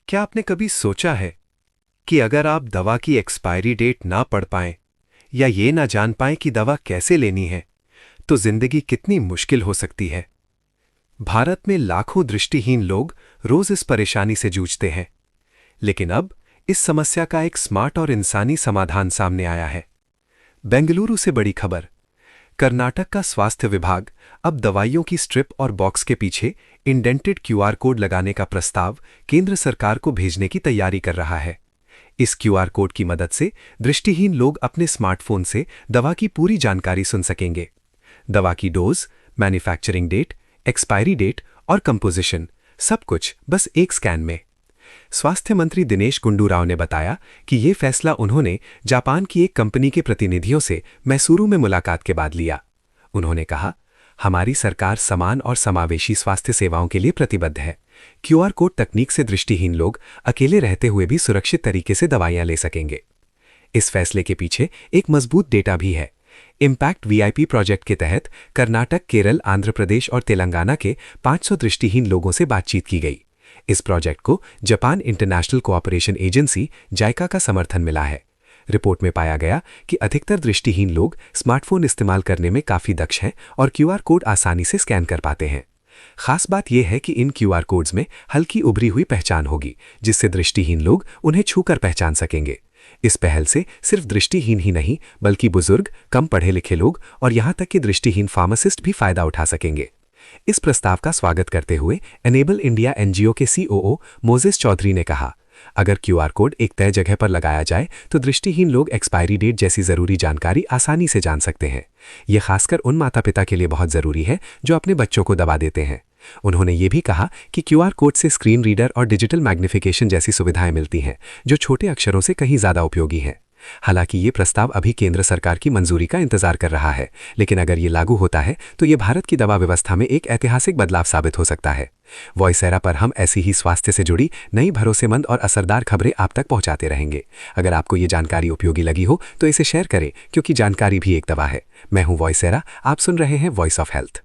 क्या आपने कभी सोचा है कि अगर आप दवा की एक्सपायरी डेट ना पढ़ पाएं या ये ना जान पाएं कि दवा कैसे लेनी है, तो जिंदगी कितनी मुश्किल हो सकती है। भारत में लाखों दृष्टिहीन लोग रोज इस परेशानी से जूझते हैं, लेकिन अब इस समस्या का एक स्मार्ट और इंसानी समाधान सामने आया है। बेंगलुरु से बड़ी खबर। कर्नाटक का स्वास्थ्य विभाग अब दवाइयों की स्ट्रिप और बॉक्स के पीछे इंडेंटेड क्यूआर कोड लगाने का प्रस्ताव केंद्र सरकार को भेजने की तैयारी कर रहा है। इस क्यूआर कोड की मदद से दृष्टिहीन लोग अपने स्मार्टफोन से दवा की पूरी जानकारी सुन सकेंगे। दवा की dose, manufacturing date, expiry date और कंपोजिशन, सब कुछ बस एक स्कैन में। स्वास्थ्य मंत्री दिनेश गुंडू राव ने बताया कि ये फैसला उन्होंने जापान की एक कंपनी के प्रतिनिधियों से मैसूरू में मुलाकात के बाद लिया। उन्होंने कहा, हमारी सरकार समान और समावेशी स्वास्थ्य सेवाओं के लिए प्रतिबद्ध है। क्यूआर कोड तकनीक से दृष्टिहीन लोग अकेले रहते हुए भी सुरक्षित तरीके से दवाइयां ले सकेंगे। इस फैसले के पीछे एक मजबूत डेटा भी है। इम्पैक्ट वीआईपी प्रोजेक्ट के तहत कर्नाटक, केरल, आंध्र प्रदेश और तेलंगाना के 500 दृष्टिहीन लोगों से बातचीत की गई। इस प्रोजेक्ट को Japan international cooperation agency JICA का समर्थन मिला है। रिपोर्ट में पाया गया कि अधिकतर दृष्टिहीन लोग स्मार्टफोन इस्तेमाल करने में काफी दक्ष हैं और क्यूआर कोड आसानी से स्कैन कर पाते हैं। खास बात यह है कि इन क्यूआर कोड्स में हल्की उभरी हुई पहचान होगी, जिससे दृष्टिहीन लोग उन्हें छूकर पहचान सकेंगे। इस पहल से सिर्फ दृष्टिहीन ही नहीं, बल्कि बुजुर्ग, कम पढ़े लिखे लोग और यहां तक कि दृष्टिहीन फार्मासिस्ट भी फायदा उठा सकेंगे। इस प्रस्ताव का स्वागत करते हुए एनेबल इंडिया एनजीओ के सीओओ मोजेस चौधरी ने कहा, अगर क्यूआर कोड एक तय जगह पर लगाया जाए तो दृष्टिहीन लोग एक्सपायरी डेट जैसी जरूरी जानकारी आसानी से जान सकते हैं। यह खासकर उन माता पिता के लिए बहुत जरूरी है जो अपने बच्चों को दवा देते हैं। उन्होंने ये भी कहा कि क्यूआर कोड से स्क्रीन रीडर और डिजिटल मैग्निफिकेशन जैसी सुविधाएं मिलती हैं, जो छोटे अक्षरों से कहीं ज्यादा उपयोगी हैं। हालांकि ये प्रस्ताव अभी केंद्र सरकार की मंजूरी का इंतजार कर रहा है, लेकिन अगर ये लागू होता है तो ये भारत की दवा व्यवस्था में एक ऐतिहासिक बदलाव साबित हो सकता है। वॉइसेरा पर हम ऐसी ही स्वास्थ्य से जुड़ी नई भरोसेमंद और असरदार खबरें आप तक पहुंचाते रहेंगे। अगर आपको ये जानकारी उपयोगी लगी हो तो इसे शेयर करें, क्योंकि जानकारी भी एक दवा है। मैं हूं वॉइसेरा, आप सुन रहे हैं वॉइस ऑफ हेल्थ।